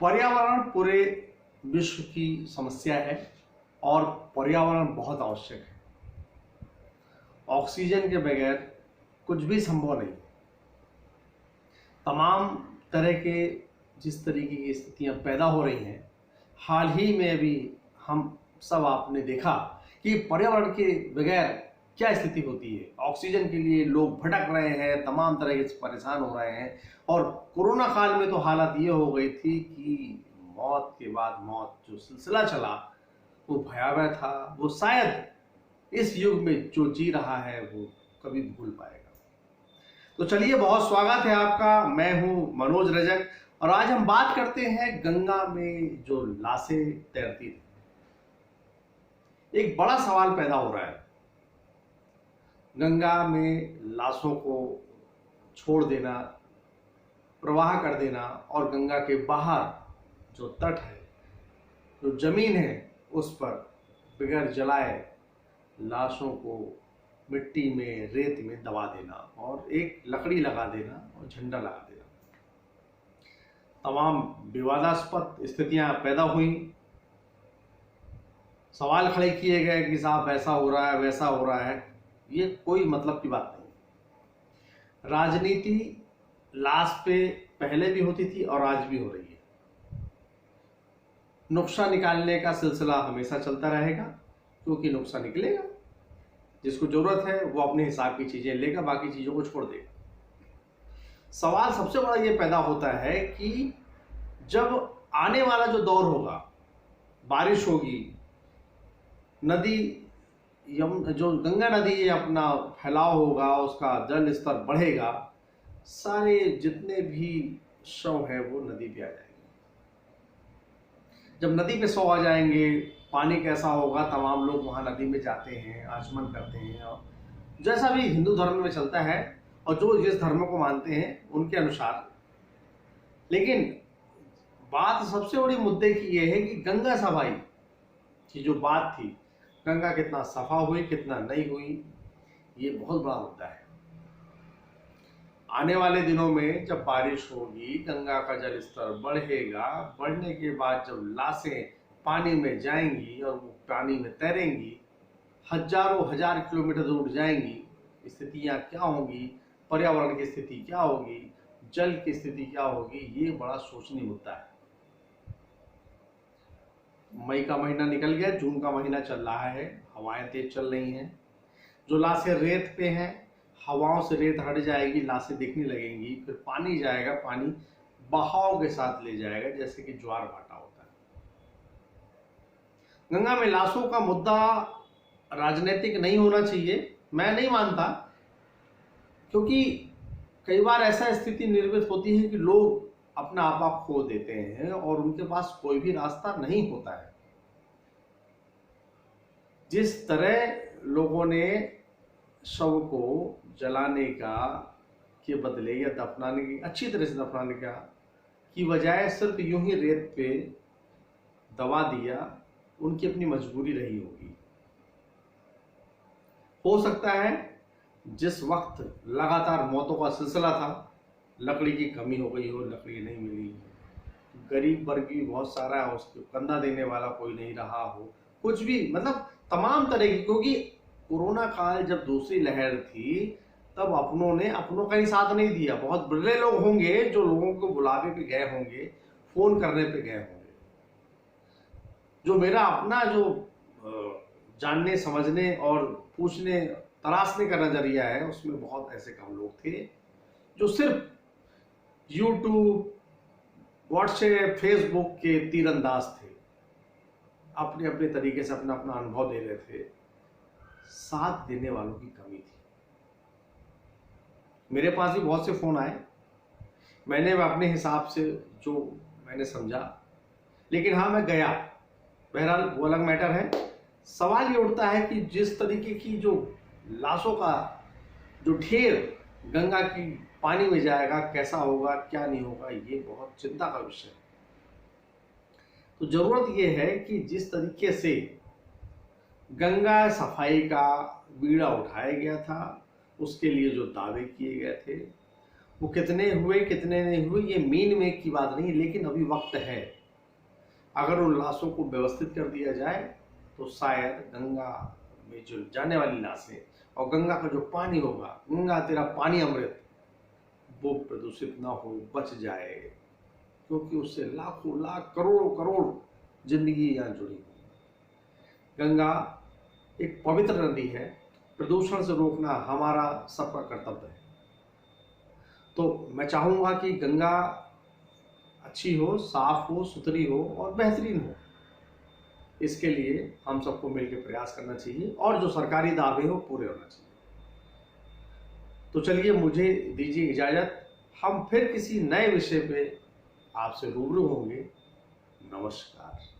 पर्यावरण पूरे विश्व की समस्या है और पर्यावरण बहुत आवश्यक है। ऑक्सीजन के बगैर कुछ भी संभव नहीं। तमाम तरह के जिस तरीके की स्थितियां पैदा हो रही हैं, हाल ही में भी हम सब आपने देखा कि पर्यावरण के बगैर क्या स्थिति होती है। ऑक्सीजन के लिए लोग भटक रहे हैं, तमाम तरह से परेशान हो रहे हैं। और कोरोना काल में तो हालत ये हो गई थी कि मौत के बाद मौत जो सिलसिला चला वो भयावह था। वो शायद इस युग में जो जी रहा है वो कभी भूल पाएगा। तो चलिए, बहुत स्वागत है आपका। मैं हूं मनोज रजक और आज हम बात करते हैं गंगा में जो लाशें तैरती थी। एक बड़ा सवाल पैदा हो रहा है, गंगा में लाशों को छोड़ देना, प्रवाह कर देना और गंगा के बाहर जो तट है, जो जमीन है, उस पर बगैर जलाए लाशों को मिट्टी में, रेत में दबा देना और एक लकड़ी लगा देना और झंडा लगा देना। तमाम विवादास्पद स्थितियां पैदा हुई। सवाल खड़े किए गए कि साहब ऐसा हो रहा है, वैसा हो रहा है। ये कोई मतलब की बात नहीं। राजनीति लाश पे पहले भी होती थी और आज भी हो रही है। नुक्शा निकालने का सिलसिला हमेशा चलता रहेगा, क्योंकि नुक्शा निकलेगा। जिसको जरूरत है वो अपने हिसाब की चीजें लेगा, बाकी चीजों को छोड़ देगा। सवाल सबसे बड़ा ये पैदा होता है कि जब आने वाला जो दौर होगा, बारिश होगी, नदी जो गंगा नदी अपना फैलाव होगा, उसका जल स्तर बढ़ेगा, सारे जितने भी शव है वो नदी पे आ जाएंगे। जब नदी पे शव आ जाएंगे, पानी कैसा होगा, तमाम लोग वहां नदी में जाते हैं, आचमन करते हैं, और जैसा भी हिंदू धर्म में चलता है और जो जिस धर्म को मानते हैं उनके अनुसार। लेकिन बात सबसे बड़ी मुद्दे की यह है कि गंगा सफाई की जो बात थी, गंगा कितना सफा हुई, कितना नहीं हुई, ये बहुत बड़ा मुद्दा है। आने वाले दिनों में जब बारिश होगी, गंगा का जल स्तर बढ़ेगा, बढ़ने के बाद जब लाशें पानी में जाएंगी और वो पानी में तैरेंगी, हजारों हजार किलोमीटर दूर जाएंगी, स्थितियां क्या होंगी, पर्यावरण की स्थिति क्या होगी, जल की स्थिति क्या होगी, ये बड़ा सोचनीय मुद्दा है। मई का महीना निकल गया, जून का महीना चल रहा है, हवाएं तेज चल रही हैं। जो लाशें रेत पे हैं, हवाओं से रेत हट जाएगी, लाशें दिखने लगेंगी, फिर पानी जाएगा, पानी बहाव के साथ ले जाएगा, जैसे कि ज्वार भाटा होता है। गंगा में लाशों का मुद्दा राजनीतिक नहीं होना चाहिए, मैं नहीं मानता, क्योंकि कई बार ऐसा स्थिति निर्मित होती है कि लोग अपना आपा खो देते हैं और उनके पास कोई भी रास्ता नहीं होता है। जिस तरह लोगों ने शव को जलाने का के बदले या दफनाने की, अच्छी तरह से दफनाने का की बजाय सिर्फ यूं ही रेत पे दबा दिया, उनकी अपनी मजबूरी रही होगी। हो सकता है जिस वक्त लगातार मौतों का सिलसिला था, लकड़ी की कमी हो गई हो, लकड़ी नहीं मिली, गरीब वर्ग भी बहुत सारा है, उसको कंधा देने वाला कोई नहीं रहा हो, कुछ भी, मतलब तमाम तरह की। क्योंकि कोरोना काल जब दूसरी लहर थी, तब अपनों ने अपनों का ही साथ नहीं दिया। बहुत बिरले लोग होंगे जो लोगों को बुलावे पे गए होंगे, फोन करने पे गए होंगे। जो मेरा अपना जो जानने, समझने और पूछने, तराशने का नजरिया है, उसमें बहुत ऐसे कम लोग थे जो सिर्फ यूट्यूब, व्हाट्सएप, फेसबुक के तीरंदाज थे, अपने अपने तरीके से अपना अपना अनुभव दे रहे थे। साथ देने वालों की कमी थी। मेरे पास भी बहुत से फोन आए, मैंने अपने हिसाब से जो मैंने समझा, लेकिन हाँ, मैं गया, बहरहाल वो अलग मैटर है। सवाल ये उठता है कि जिस तरीके की जो लाशों का जो ढेर गंगा की पानी में जाएगा, कैसा होगा, क्या नहीं होगा, ये बहुत चिंता का विषय है। तो जरूरत ये है कि जिस तरीके से गंगा सफाई का बीड़ा उठाया गया था, उसके लिए जो दावे किए गए थे, वो कितने हुए कितने नहीं हुए ये मीन में की बात नहीं, लेकिन अभी वक्त है। अगर उन लाशों को व्यवस्थित कर दिया जाए तो शायद गंगा में जो जाने वाली लाशें और गंगा का जो पानी होगा, गंगा तेरा पानी अमृत, वो प्रदूषित ना हो, बच जाए, क्योंकि उससे लाखों लाख करोड़ों करोड़ जिंदगी यहाँ जुड़ी हुई। गंगा एक पवित्र नदी है, प्रदूषण से रोकना हमारा सबका कर्तव्य है। तो मैं चाहूँगा कि गंगा अच्छी हो, साफ हो, सुथरी हो और बेहतरीन हो। इसके लिए हम सबको मिलकर प्रयास करना चाहिए और जो सरकारी दावे हो पूरे होना चाहिए। तो चलिए मुझे दीजिए इजाज़त, हम फिर किसी नए विषय पे आपसे रूबरू होंगे। नमस्कार।